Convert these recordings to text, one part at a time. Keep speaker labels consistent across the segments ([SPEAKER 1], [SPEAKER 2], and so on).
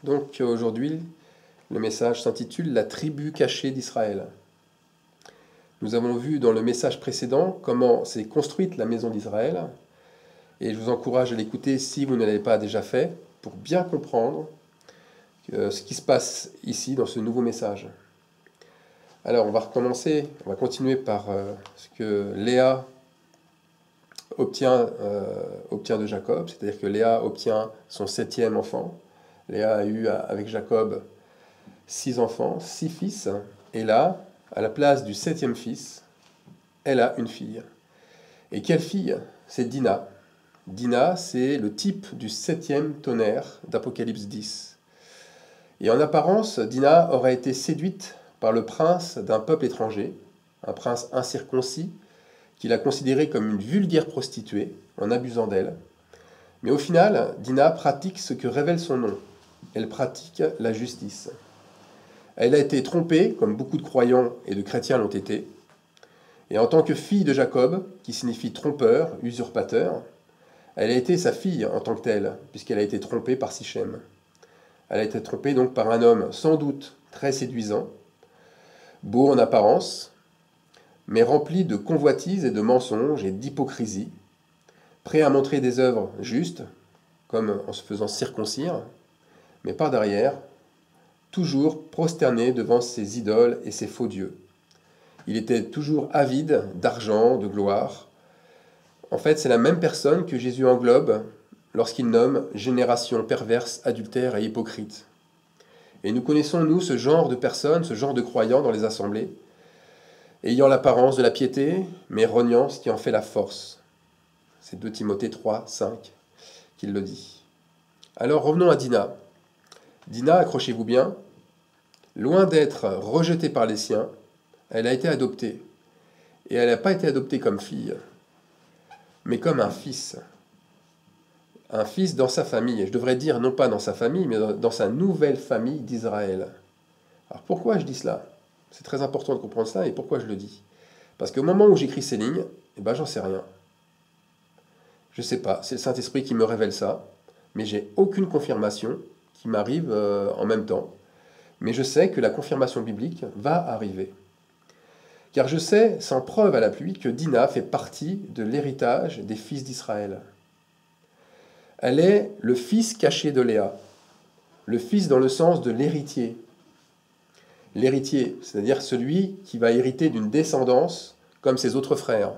[SPEAKER 1] Donc aujourd'hui, le message s'intitule La tribu cachée d'Israël. Nous avons vu dans le message précédent comment s'est construite la maison d'Israël, et je vous encourage à l'écouter si vous ne l'avez pas déjà fait, pour bien comprendre ce qui se passe ici dans ce nouveau message. Alors on va continuer par ce que Léa obtient de Jacob, c'est-à-dire que Léa obtient son 7e enfant. Léa a eu avec Jacob 6 enfants, 6 fils, et là, à la place du 7e fils, elle a une fille. Et quelle fille? C'est Dina. Dina, c'est le type du 7e tonnerre d'Apocalypse 10. Et en apparence, Dina aurait été séduite par le prince d'un peuple étranger, un prince incirconcis, qu'il a considéré comme une vulgaire prostituée, en abusant d'elle. Mais au final, Dina pratique ce que révèle son nom. Elle pratique la justice. Elle a été trompée, comme beaucoup de croyants et de chrétiens l'ont été. Et en tant que fille de Jacob, qui signifie trompeur, usurpateur, elle a été sa fille en tant que telle, puisqu'elle a été trompée par Sichem. Elle a été trompée donc par un homme sans doute très séduisant, beau en apparence, mais rempli de convoitises et de mensonges et d'hypocrisie, prêt à montrer des œuvres justes, comme en se faisant circoncire, mais par derrière, toujours prosterné devant ses idoles et ses faux dieux. Il était toujours avide d'argent, de gloire. En fait, c'est la même personne que Jésus englobe lorsqu'il nomme génération perverse, adultère et hypocrite. Et nous connaissons, nous, ce genre de personnes, ce genre de croyants dans les assemblées, ayant l'apparence de la piété, mais rognant ce qui en fait la force. C'est 2 Timothée 3, 5 qu'il le dit. Alors revenons à Dina. Dina, accrochez-vous bien, loin d'être rejetée par les siens, elle a été adoptée. Et elle n'a pas été adoptée comme fille, mais comme un fils. Un fils dans sa famille. Et je devrais dire non pas dans sa famille, mais dans sa nouvelle famille d'Israël. Alors pourquoi je dis cela? C'est très important de comprendre ça, et pourquoi je le dis? Parce qu'au moment où j'écris ces lignes, j'en sais rien. Je ne sais pas, c'est le Saint-Esprit qui me révèle ça, mais j'ai aucune confirmation qui m'arrive en même temps. Mais je sais que la confirmation biblique va arriver. Car je sais, sans preuve à l'appui, que Dina fait partie de l'héritage des fils d'Israël. Elle est le fils caché de Léa, le fils dans le sens de l'héritier. L'héritier, c'est-à-dire celui qui va hériter d'une descendance comme ses autres frères.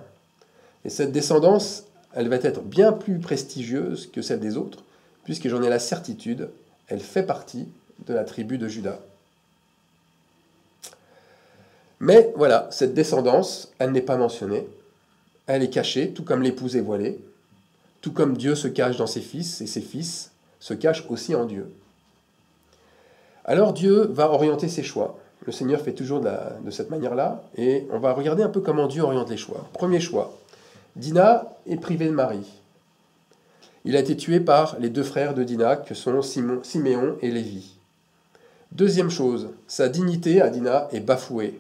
[SPEAKER 1] Et cette descendance, elle va être bien plus prestigieuse que celle des autres, puisque j'en ai la certitude, elle fait partie de la tribu de Juda. Mais voilà, cette descendance, elle n'est pas mentionnée, elle est cachée, tout comme l'épouse est voilée, tout comme Dieu se cache dans ses fils, et ses fils se cachent aussi en Dieu. Alors Dieu va orienter ses choix. Le Seigneur fait toujours de cette manière-là, et on va regarder un peu comment Dieu oriente les choix. Premier choix, Dina est privée de mari. Il a été tué par les 2 frères de Dina, que sont Siméon et Lévi. Deuxième chose, sa dignité à Dina est bafouée.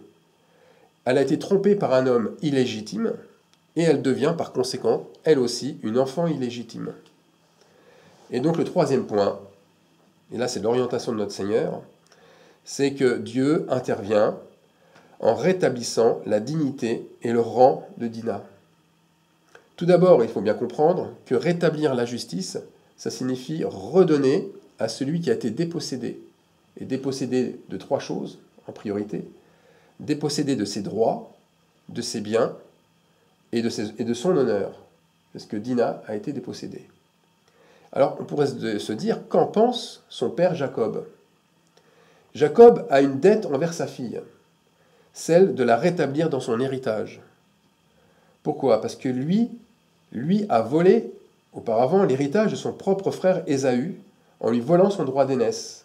[SPEAKER 1] Elle a été trompée par un homme illégitime, et elle devient par conséquent, elle aussi, une enfant illégitime. Et donc le troisième point, et là c'est l'orientation de notre Seigneur, c'est que Dieu intervient en rétablissant la dignité et le rang de Dina. Tout d'abord, il faut bien comprendre que rétablir la justice, ça signifie redonner à celui qui a été dépossédé. Et dépossédé de 3 choses, en priorité. Dépossédé de ses droits, de ses biens et de son honneur. Parce que Dina a été dépossédée. Alors, on pourrait se dire, qu'en pense son père Jacob? Jacob a une dette envers sa fille, celle de la rétablir dans son héritage. Pourquoi? Parce que lui a volé auparavant l'héritage de son propre frère Ésaü en lui volant son droit d'aînesse.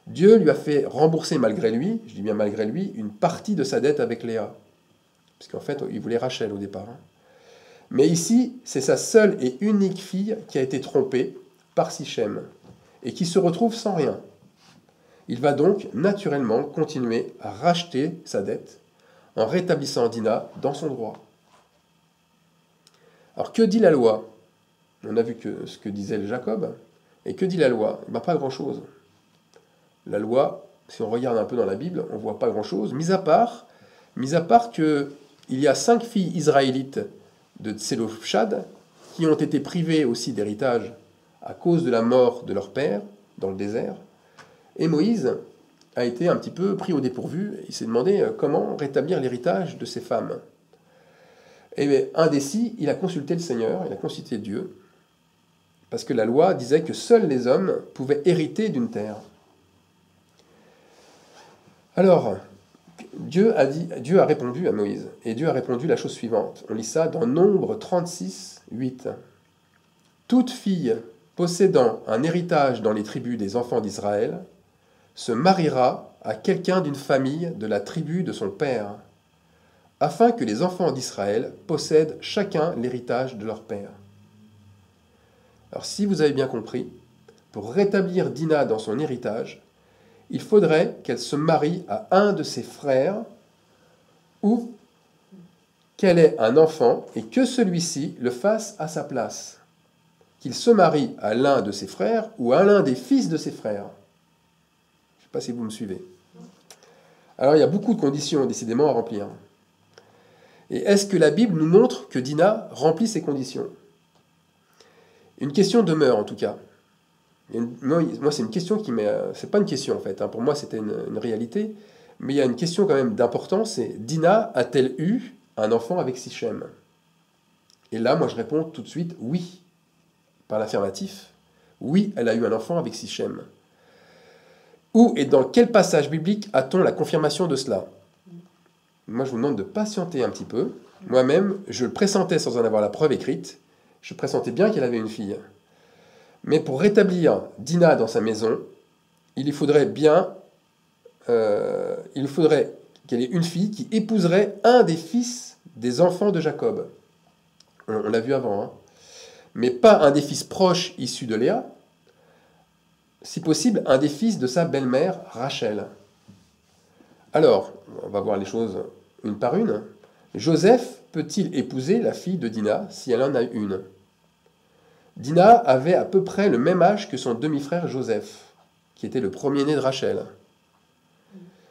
[SPEAKER 1] Dieu lui a fait rembourser malgré lui, je dis bien malgré lui, une partie de sa dette avec Léa. Parce qu'en fait, il voulait Rachel au départ. Mais ici, c'est sa seule et unique fille qui a été trompée par Sichem et qui se retrouve sans rien. Il va donc naturellement continuer à racheter sa dette en rétablissant Dina dans son droit. Alors que dit la loi? On a vu ce que disait Jacob. Et que dit la loi? Pas grand-chose. la loi, si on regarde un peu dans la Bible, on ne voit pas grand-chose, mis à part qu'il y a 5 filles israélites de Tselophshad qui ont été privées aussi d'héritage à cause de la mort de leur père dans le désert. Et Moïse a été un petit peu pris au dépourvu. Il s'est demandé comment rétablir l'héritage de ces femmes. Et bien, indécis, il a consulté le Seigneur, il a consulté Dieu, parce que la loi disait que seuls les hommes pouvaient hériter d'une terre. Alors, Dieu a répondu à Moïse, et Dieu a répondu la chose suivante. On lit ça dans Nombre 36, 8. « Toute fille possédant un héritage dans les tribus des enfants d'Israël se mariera à quelqu'un d'une famille de la tribu de son père, afin que les enfants d'Israël possèdent chacun l'héritage de leur père. » Alors si vous avez bien compris, pour rétablir Dina dans son héritage, il faudrait qu'elle se marie à un de ses frères ou qu'elle ait un enfant et que celui-ci le fasse à sa place. Qu'il se marie à l'un de ses frères ou à l'un des fils de ses frères. Je ne sais pas si vous me suivez. Alors il y a beaucoup de conditions décidément à remplir. Et est-ce que la Bible nous montre que Dina remplit ces conditions? Une question demeure en tout cas. Moi, c'est une question qui m'est... C'est pas une question en fait, hein. Pour moi c'était une réalité, mais il y a une question quand même d'importance, c'est Dina a-t-elle eu un enfant avec Sichem? Et là, moi je réponds tout de suite oui, par l'affirmatif. Oui, elle a eu un enfant avec Sichem. Où et dans quel passage biblique a-t-on la confirmation de cela? Moi je vous demande de patienter un petit peu. Moi-même, je le pressentais sans en avoir la preuve écrite. Je pressentais bien qu'elle avait une fille. Mais pour rétablir Dina dans sa maison, il faudrait qu'elle ait une fille qui épouserait un des fils des enfants de Jacob. On l'a vu avant, hein. Mais pas un des fils proches issus de Léa, si possible un des fils de sa belle-mère Rachel. Alors, on va voir les choses une par une. Joseph peut-il épouser la fille de Dina si elle en a une? Dina avait à peu près le même âge que son demi-frère Joseph, qui était le premier-né de Rachel.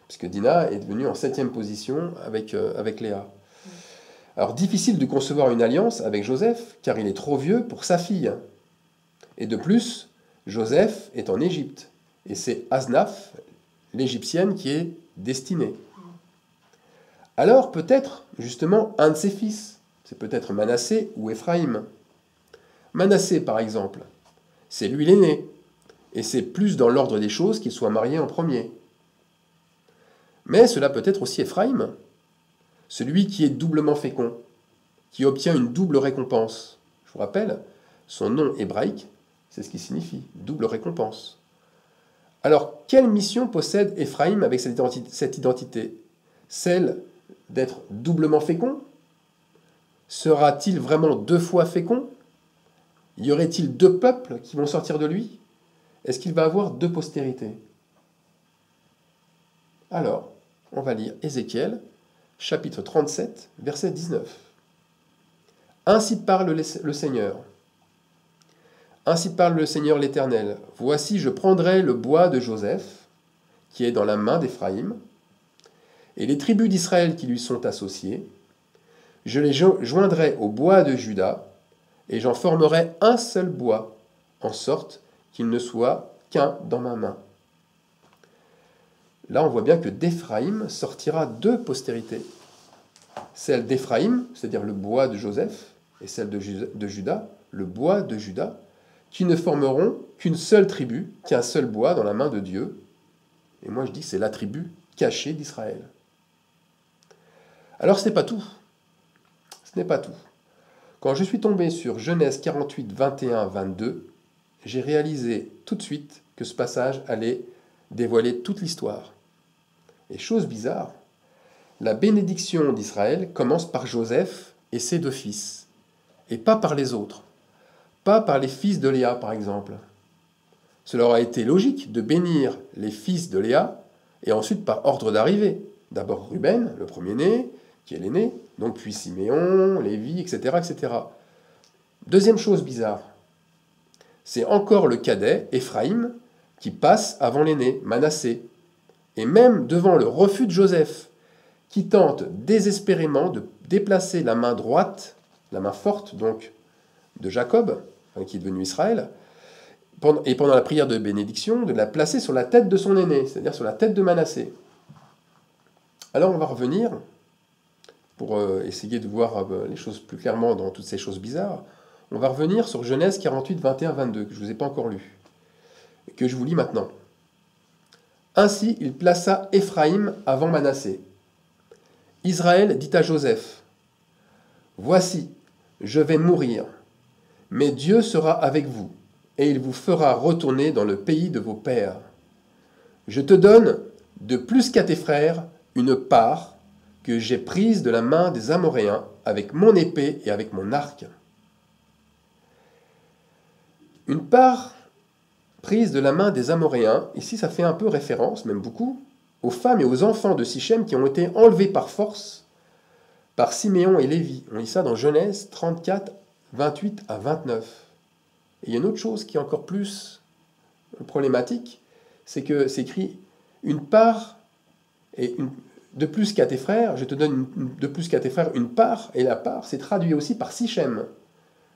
[SPEAKER 1] Puisque Dina est devenue en 7e position avec Léa. Alors difficile de concevoir une alliance avec Joseph, car il est trop vieux pour sa fille. Et de plus, Joseph est en Égypte, et c'est Asnaph, l'Égyptienne, qui est destinée. Alors peut-être, justement, un de ses fils, c'est peut-être Manassé ou Éphraïm. Manassé, par exemple, c'est lui l'aîné, et c'est plus dans l'ordre des choses qu'il soit marié en premier. Mais cela peut être aussi Éphraïm, celui qui est doublement fécond, qui obtient une double récompense. Je vous rappelle, son nom hébraïque, c'est ce qui signifie double récompense. Alors, quelle mission possède Éphraïm avec cette identité? Celle d'être doublement fécond? Sera-t-il vraiment 2 fois fécond? Y aurait-il 2 peuples qui vont sortir de lui? Est-ce qu'il va avoir 2 postérités? Alors, on va lire Ézéchiel, chapitre 37, verset 19. Ainsi parle le Seigneur. Ainsi parle le Seigneur l'Éternel. Voici, je prendrai le bois de Joseph, qui est dans la main d'Éphraïm, et les tribus d'Israël qui lui sont associées. Je les joindrai au bois de Juda, et j'en formerai un seul bois, en sorte qu'il ne soit qu'un dans ma main. Là, on voit bien que d'Éphraïm sortira 2 postérités. Celle d'Éphraïm, c'est-à-dire le bois de Joseph, et celle de Juda, le bois de Juda, qui ne formeront qu'une seule tribu, qu'un seul bois dans la main de Dieu. Et moi, je dis que c'est la tribu cachée d'Israël. Alors, ce n'est pas tout. Ce n'est pas tout. Quand je suis tombé sur Genèse 48, 21, 22, j'ai réalisé tout de suite que ce passage allait dévoiler toute l'histoire. Et chose bizarre, la bénédiction d'Israël commence par Joseph et ses 2 fils, et pas par les autres, pas par les fils de Léa par exemple. Cela aurait été logique de bénir les fils de Léa, et ensuite par ordre d'arrivée. D'abord Ruben, le premier-né, qui est l'aîné, donc puis Siméon, Lévi, etc., etc. Deuxième chose bizarre, c'est encore le cadet, Éphraïm, qui passe avant l'aîné, Manassé, et même devant le refus de Joseph, qui tente désespérément de déplacer la main droite, la main forte donc de Jacob, qui est devenu Israël, et pendant la prière de bénédiction, de la placer sur la tête de son aîné, c'est-à-dire sur la tête de Manassé. Alors on va revenir, pour essayer de voir les choses plus clairement dans toutes ces choses bizarres, on va revenir sur Genèse 48, 21, 22, que je ne vous ai pas encore lu, et que je vous lis maintenant. Ainsi, il plaça Éphraïm avant Manassé. Israël dit à Joseph, « Voici, je vais mourir, mais Dieu sera avec vous, et il vous fera retourner dans le pays de vos pères. Je te donne, de plus qu'à tes frères, une part que j'ai prise de la main des Amoréens avec mon épée et avec mon arc. » Une part prise de la main des Amoréens, ici ça fait un peu référence, même beaucoup, aux femmes et aux enfants de Sichem qui ont été enlevés par force par Siméon et Lévi. On lit ça dans Genèse 34, 28 à 29. Et il y a une autre chose qui est encore plus problématique, c'est que c'est écrit une part et de plus qu'à tes frères, je te donne de plus qu'à tes frères une part, et la part c'est traduit aussi par Sichem.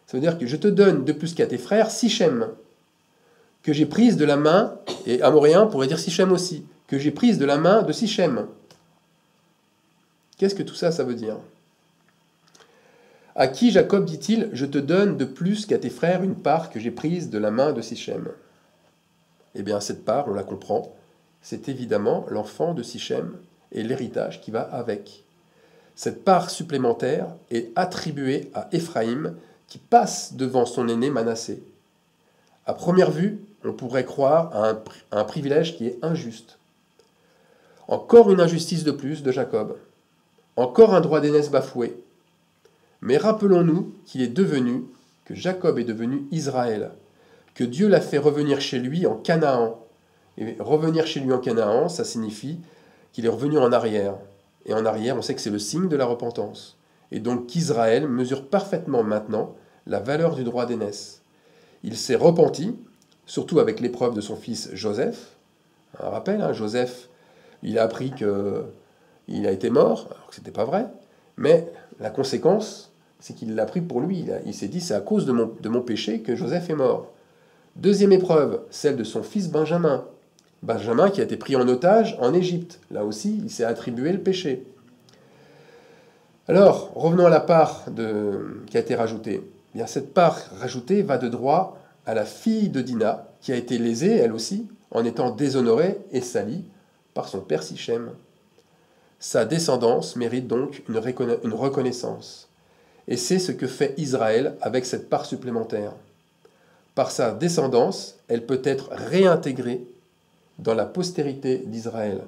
[SPEAKER 1] Ça veut dire que je te donne de plus qu'à tes frères Sichem, que j'ai prise de la main, et Amoréen pourrait dire Sichem aussi, que j'ai prise de la main de Sichem. Qu'est-ce que tout ça, ça veut dire? À qui Jacob dit-il, je te donne de plus qu'à tes frères une part que j'ai prise de la main de Sichem? Eh bien, cette part, on la comprend, c'est évidemment l'enfant de Sichem et l'héritage qui va avec. Cette part supplémentaire est attribuée à Éphraïm, qui passe devant son aîné Manassé. À première vue, on pourrait croire à un privilège qui est injuste. Encore une injustice de plus de Jacob. Encore un droit d'aînesse bafoué. Mais rappelons-nous que Jacob est devenu Israël, que Dieu l'a fait revenir chez lui en Canaan. Et revenir chez lui en Canaan, ça signifie qu'il est revenu en arrière. Et en arrière, on sait que c'est le signe de la repentance. Et donc qu'Israël mesure parfaitement maintenant la valeur du droit d'aînesse. Il s'est repenti, surtout avec l'épreuve de son fils Joseph. Un rappel, Joseph, il a appris qu'il a été mort, alors que ce n'était pas vrai, mais la conséquence, c'est qu'il l'a pris pour lui. Il s'est dit, c'est à cause de mon péché que Joseph est mort. Deuxième épreuve, celle de son fils Benjamin. Benjamin qui a été pris en otage en Égypte. Là aussi, il s'est attribué le péché. Alors, revenons à la part qui a été rajoutée. Eh bien, cette part rajoutée va de droit à la fille de Dina, qui a été lésée, elle aussi, en étant déshonorée et salie par son père Sichem. Sa descendance mérite donc une reconnaissance. Et c'est ce que fait Israël avec cette part supplémentaire. Par sa descendance, elle peut être réintégrée dans la postérité d'Israël.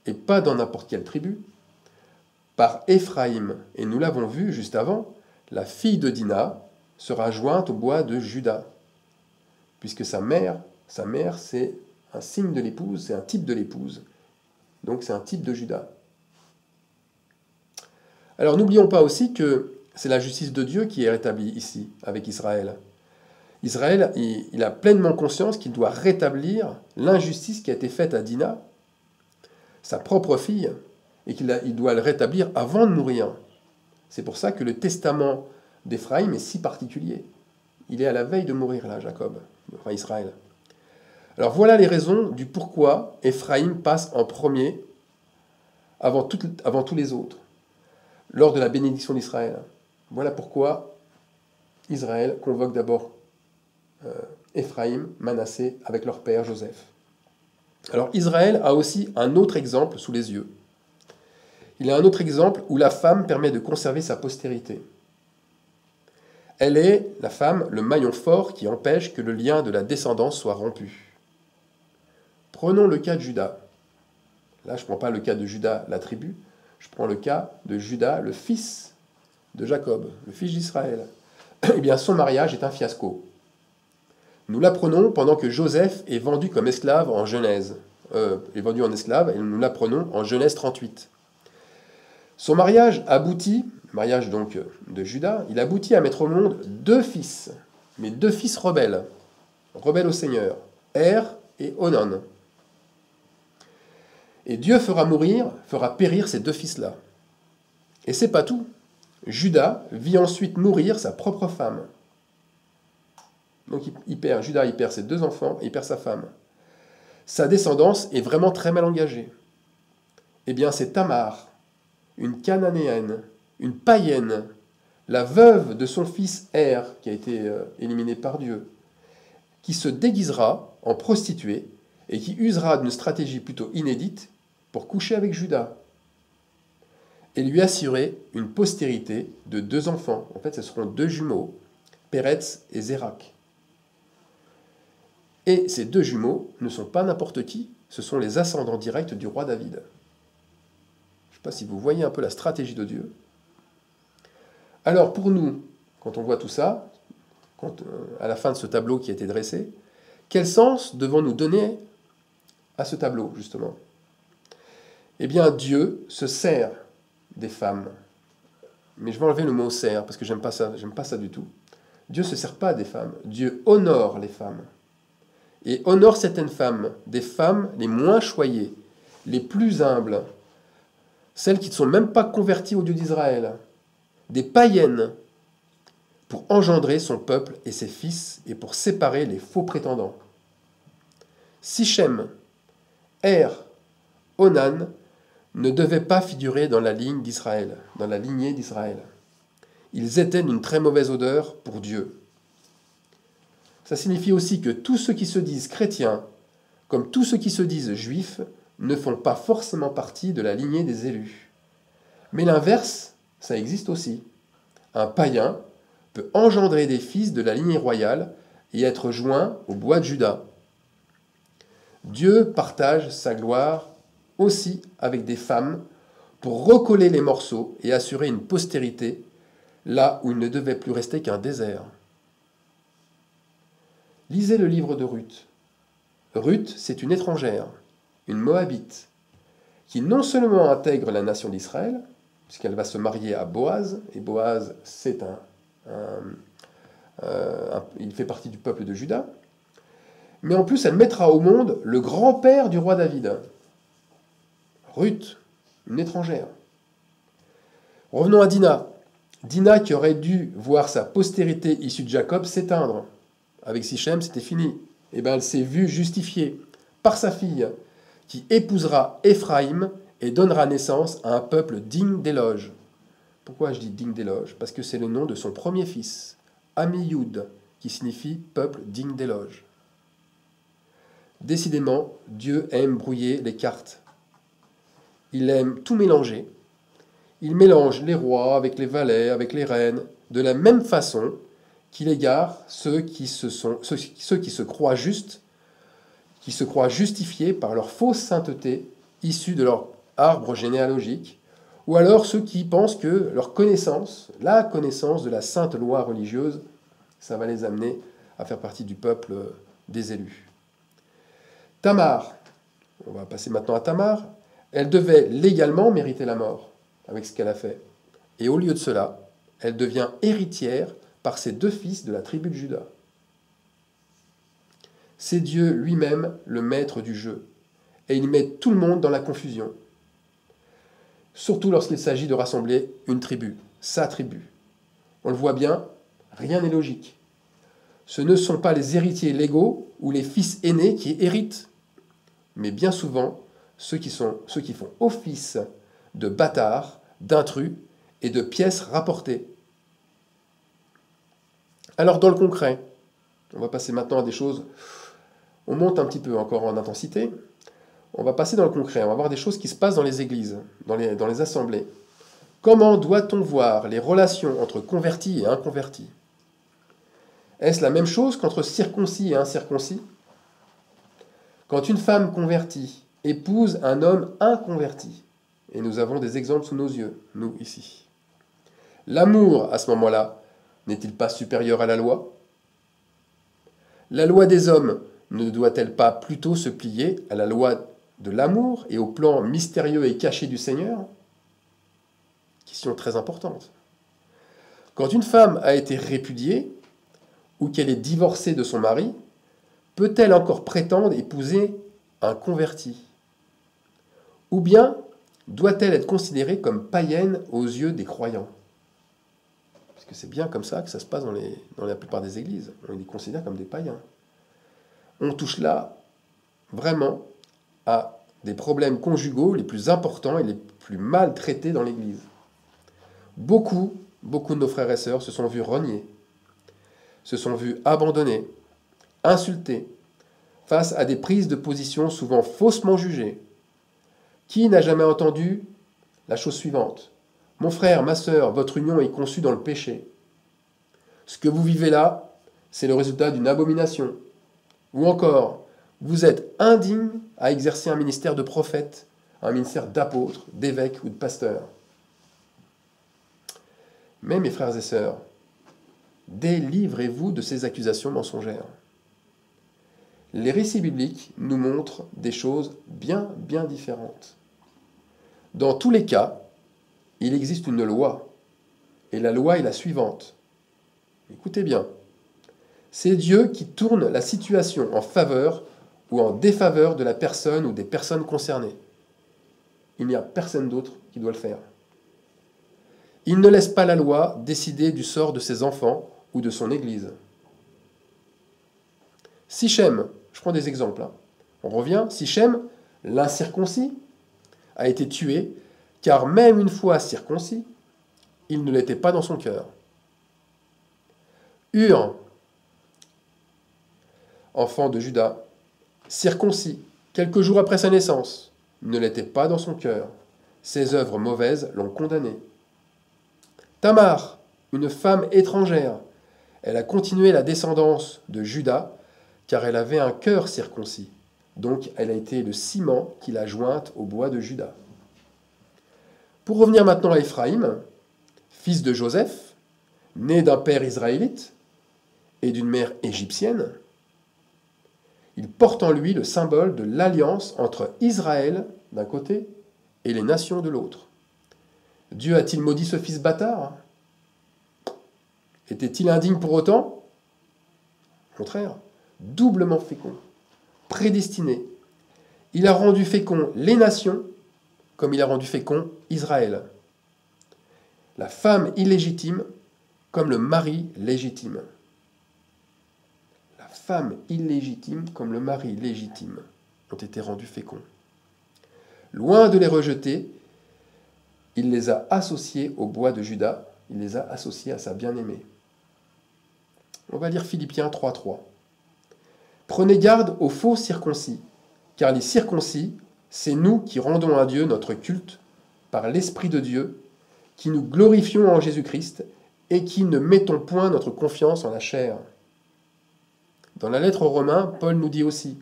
[SPEAKER 1] Et pas dans n'importe quelle tribu. Par Éphraïm, et nous l'avons vu juste avant, la fille de Dina sera jointe au bois de Juda. Puisque sa mère c'est un signe de l'épouse, c'est un type de l'épouse. Donc c'est un type de Juda. Alors n'oublions pas aussi que c'est la justice de Dieu qui est rétablie ici, avec Israël. Israël, il a pleinement conscience qu'il doit rétablir l'injustice qui a été faite à Dina, sa propre fille, et qu'il doit le rétablir avant de mourir. C'est pour ça que le testament d'Éphraïm est si particulier. Il est à la veille de mourir là, Jacob, enfin Israël. Alors voilà les raisons du pourquoi Éphraïm passe en premier avant tous les autres, lors de la bénédiction d'Israël. Voilà pourquoi Israël convoque d'abord Éphraïm, Manassé, avec leur père Joseph. Alors Israël a aussi un autre exemple sous les yeux. Il a un autre exemple où la femme permet de conserver sa postérité. Elle est, la femme, le maillon fort qui empêche que le lien de la descendance soit rompu. Prenons le cas de Juda. Là, je ne prends pas le cas de Juda, la tribu, je prends le cas de Juda, le fils de Jacob, le fils d'Israël. Eh bien, son mariage est un fiasco. Nous l'apprenons pendant que Joseph est vendu comme esclave en Genèse. Est vendu en esclave, et nous l'apprenons en Genèse 38. Son mariage aboutit, le mariage donc de Juda, il aboutit à mettre au monde deux fils, mais deux fils rebelles au Seigneur, Er et Onan. Et Dieu fera périr ces deux fils-là. Et c'est pas tout. Juda vit ensuite mourir sa propre femme. Donc Juda perd ses deux enfants, il perd sa femme. Sa descendance est vraiment très mal engagée. Eh bien, c'est Tamar, une Cananéenne, une païenne, la veuve de son fils Er, qui a été éliminé par Dieu, qui se déguisera en prostituée et qui usera d'une stratégie plutôt inédite pour coucher avec Juda et lui assurer une postérité de deux enfants. En fait, ce seront deux jumeaux, Péretz et Zérak. Et ces deux jumeaux ne sont pas n'importe qui, ce sont les ascendants directs du roi David. Je ne sais pas si vous voyez un peu la stratégie de Dieu. Alors pour nous, quand on voit tout ça, à la fin de ce tableau qui a été dressé, quel sens devons-nous donner à ce tableau, justement? Eh bien, Dieu se sert des femmes. Mais je vais enlever le mot sert, parce que j'aime pas ça du tout. Dieu ne se sert pas des femmes. Dieu honore les femmes. Et honore certaines femmes, des femmes les moins choyées, les plus humbles, celles qui ne sont même pas converties au Dieu d'Israël, des païennes, pour engendrer son peuple et ses fils, et pour séparer les faux prétendants. Sichem, Er, Onan ne devaient pas figurer dans la ligne d'Israël, dans la lignée d'Israël. Ils étaient d'une très mauvaise odeur pour Dieu. Ça signifie aussi que tous ceux qui se disent chrétiens, comme tous ceux qui se disent juifs, ne font pas forcément partie de la lignée des élus. Mais l'inverse, ça existe aussi. Un païen peut engendrer des fils de la lignée royale et être joint au bois de Juda. Dieu partage sa gloire aussi avec des femmes pour recoller les morceaux et assurer une postérité là où il ne devait plus rester qu'un désert. Lisez le livre de Ruth. Ruth, c'est une étrangère, une Moabite, qui non seulement intègre la nation d'Israël, puisqu'elle va se marier à Boaz, et Boaz, c'est il fait partie du peuple de Juda, mais en plus, elle mettra au monde le grand-père du roi David. Ruth, une étrangère. Revenons à Dina. Dina qui aurait dû voir sa postérité issue de Jacob s'éteindre. Avec Sichem, c'était fini. Et bien, elle s'est vue justifiée par sa fille, qui épousera Éphraïm et donnera naissance à un peuple digne d'éloge. Pourquoi je dis digne d'éloge? Parce que c'est le nom de son premier fils, Ammiyoud, qui signifie peuple digne d'éloge. Décidément, Dieu aime brouiller les cartes. Il aime tout mélanger. Il mélange les rois avec les valets, avec les reines, de la même façon qu'il égare ceux qui se croient justes, qui se croient justifiés par leur fausse sainteté issue de leur arbre généalogique, ou alors ceux qui pensent que leur connaissance, la connaissance de la sainte loi religieuse, ça va les amener à faire partie du peuple des élus. Tamar, on va passer maintenant à Tamar, elle devait légalement mériter la mort avec ce qu'elle a fait. Et au lieu de cela, elle devient héritière par ses deux fils de la tribu de Juda. C'est Dieu lui-même le maître du jeu, et il met tout le monde dans la confusion. Surtout lorsqu'il s'agit de rassembler une tribu, sa tribu. On le voit bien, rien n'est logique. Ce ne sont pas les héritiers légaux ou les fils aînés qui héritent, mais bien souvent ceux qui font office de bâtards, d'intrus et de pièces rapportées. Alors dans le concret, on va passer maintenant à des choses, on monte un petit peu encore en intensité, on va passer dans le concret, on va voir des choses qui se passent dans les églises, dans les assemblées. Comment doit-on voir les relations entre convertis et inconvertis? Est-ce la même chose qu'entre circoncis et incirconcis? Quand une femme convertie épouse un homme inconverti, et nous avons des exemples sous nos yeux, nous ici, l'amour à ce moment-là n'est-il pas supérieur à la loi? La loi des hommes ne doit-elle pas plutôt se plier à la loi de l'amour et au plan mystérieux et caché du Seigneur? Question très importante. Quand une femme a été répudiée ou qu'elle est divorcée de son mari, peut-elle encore prétendre épouser un converti? Ou bien doit-elle être considérée comme païenne aux yeux des croyants? Parce que c'est bien comme ça que ça se passe dans la plupart des églises. On les considère comme des païens. On touche là vraiment à des problèmes conjugaux les plus importants et les plus mal traités dans l'Église. Beaucoup de nos frères et sœurs se sont vus renier, se sont vus abandonnés, insultés, face à des prises de position souvent faussement jugées. Qui n'a jamais entendu la chose suivante? Mon frère, ma sœur, votre union est conçue dans le péché. Ce que vous vivez là, c'est le résultat d'une abomination. Ou encore, vous êtes indigne à exercer un ministère de prophète, un ministère d'apôtre, d'évêque ou de pasteur. Mais mes frères et sœurs, délivrez-vous de ces accusations mensongères. Les récits bibliques nous montrent des choses bien différentes. Dans tous les cas, il existe une loi, et la loi est la suivante. Écoutez bien, c'est Dieu qui tourne la situation en faveur ou en défaveur de la personne ou des personnes concernées. Il n'y a personne d'autre qui doit le faire. Il ne laisse pas la loi décider du sort de ses enfants ou de son Église. Sichem, je prends des exemples. On revient, Sichem, l'incirconcis, a été tué, car même une fois circoncis, il ne l'était pas dans son cœur. Hur, enfant de Juda, circoncis, quelques jours après sa naissance, ne l'était pas dans son cœur. Ses œuvres mauvaises l'ont condamné. Tamar, une femme étrangère, elle a continué la descendance de Juda, car elle avait un cœur circoncis. Donc elle a été le ciment qui l'a jointe au bois de Juda. Pour revenir maintenant à Éphraïm, fils de Joseph, né d'un père israélite et d'une mère égyptienne, il porte en lui le symbole de l'alliance entre Israël d'un côté et les nations de l'autre. Dieu a-t-il maudit ce fils bâtard? Était-il indigne pour autant? Au contraire, doublement fécond, prédestiné. Il a rendu fécond les nations comme il a rendu fécond Israël. La femme illégitime comme le mari légitime. La femme illégitime comme le mari légitime ont été rendus féconds. Loin de les rejeter, il les a associés au bois de Juda, il les a associés à sa bien-aimée. On va lire Philippiens 3.3. Prenez garde aux faux circoncis, car les circoncis, c'est nous qui rendons à Dieu notre culte par l'Esprit de Dieu, qui nous glorifions en Jésus-Christ et qui ne mettons point notre confiance en la chair. Dans la lettre aux Romains, Paul nous dit aussi,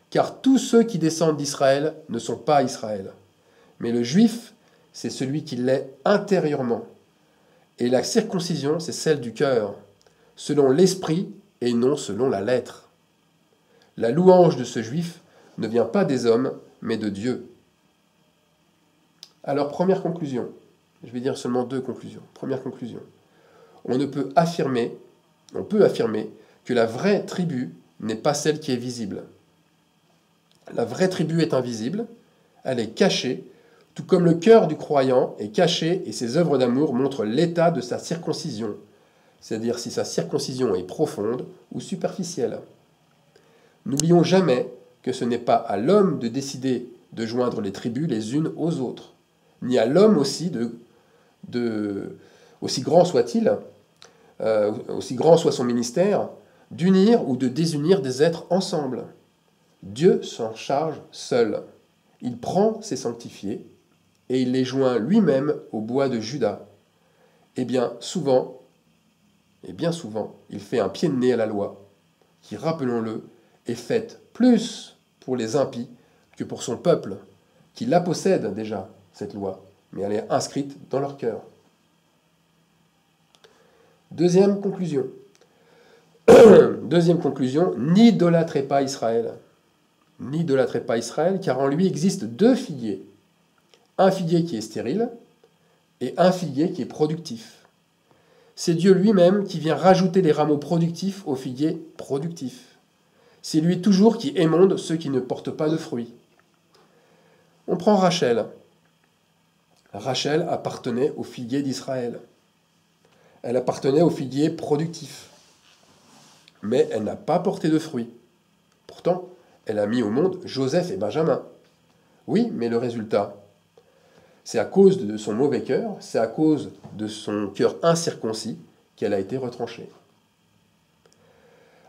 [SPEAKER 1] car tous ceux qui descendent d'Israël ne sont pas Israël, mais le juif, c'est celui qui l'est intérieurement. Et la circoncision, c'est celle du cœur, selon l'esprit et non selon la lettre. La louange de ce juif ne vient pas des hommes, mais de Dieu. Alors, première conclusion. Je vais dire seulement 2 conclusions. Première conclusion. On peut affirmer que la vraie tribu n'est pas celle qui est visible. La vraie tribu est invisible, elle est cachée, tout comme le cœur du croyant est caché et ses œuvres d'amour montrent l'état de sa circoncision, c'est-à-dire si sa circoncision est profonde ou superficielle. N'oublions jamais que ce n'est pas à l'homme de décider de joindre les tribus les unes aux autres, ni à l'homme aussi aussi grand soit-il, aussi grand soit son ministère, d'unir ou de désunir des êtres ensemble. Dieu s'en charge seul. Il prend ses sanctifiés et il les joint lui-même au bois de Juda. Et bien souvent, il fait un pied de nez à la loi, qui, rappelons-le, est faite plus pour les impies que pour son peuple, qui la possède déjà, cette loi, mais elle est inscrite dans leur cœur. Deuxième conclusion, n'idolâtrez pas Israël. N'idolâtrez pas Israël, car en lui existent 2 figuiers. Un figuier qui est stérile et un figuier qui est productif. C'est Dieu lui-même qui vient rajouter des rameaux productifs aux figuiers productifs. C'est lui toujours qui émonde ceux qui ne portent pas de fruits. On prend Rachel. Rachel appartenait au figuier d'Israël. Elle appartenait au figuier productif. Mais elle n'a pas porté de fruits. Pourtant, elle a mis au monde Joseph et Benjamin. Oui, mais le résultat, c'est à cause de son mauvais cœur, c'est à cause de son cœur incirconcis qu'elle a été retranchée.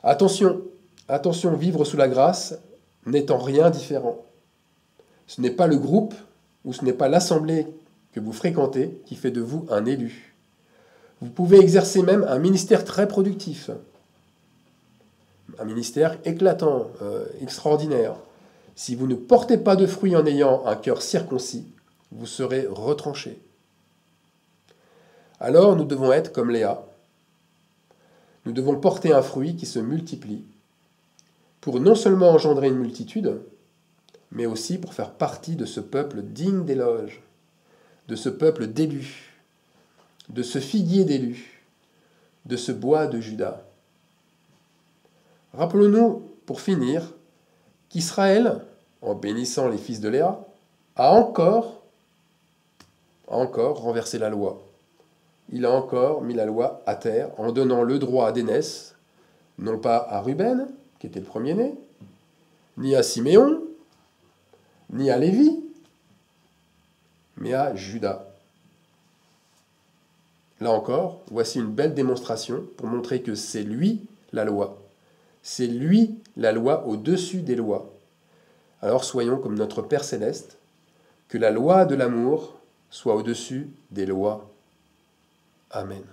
[SPEAKER 1] Attention, attention, vivre sous la grâce n'est en rien différent. Ce n'est pas le groupe ou ce n'est pas l'assemblée que vous fréquentez qui fait de vous un élu. Vous pouvez exercer même un ministère très productif, un ministère éclatant, extraordinaire. Si vous ne portez pas de fruits en ayant un cœur circoncis, vous serez retranché. Alors nous devons être comme Léa. Nous devons porter un fruit qui se multiplie, pour non seulement engendrer une multitude, mais aussi pour faire partie de ce peuple digne d'éloge, de ce peuple d'élus, de ce figuier d'élus, de ce bois de Juda. Rappelons-nous, pour finir, qu'Israël, en bénissant les fils de Léa, a encore renversé la loi. Il a encore mis la loi à terre en donnant le droit à d'aînesse, non pas à Ruben, qui était le premier-né, ni à Siméon, ni à Lévi, mais à Juda. Là encore, voici une belle démonstration pour montrer que c'est lui la loi. C'est lui la loi au-dessus des lois. Alors soyons comme notre Père céleste, que la loi de l'amour soit au-dessus des lois. Amen.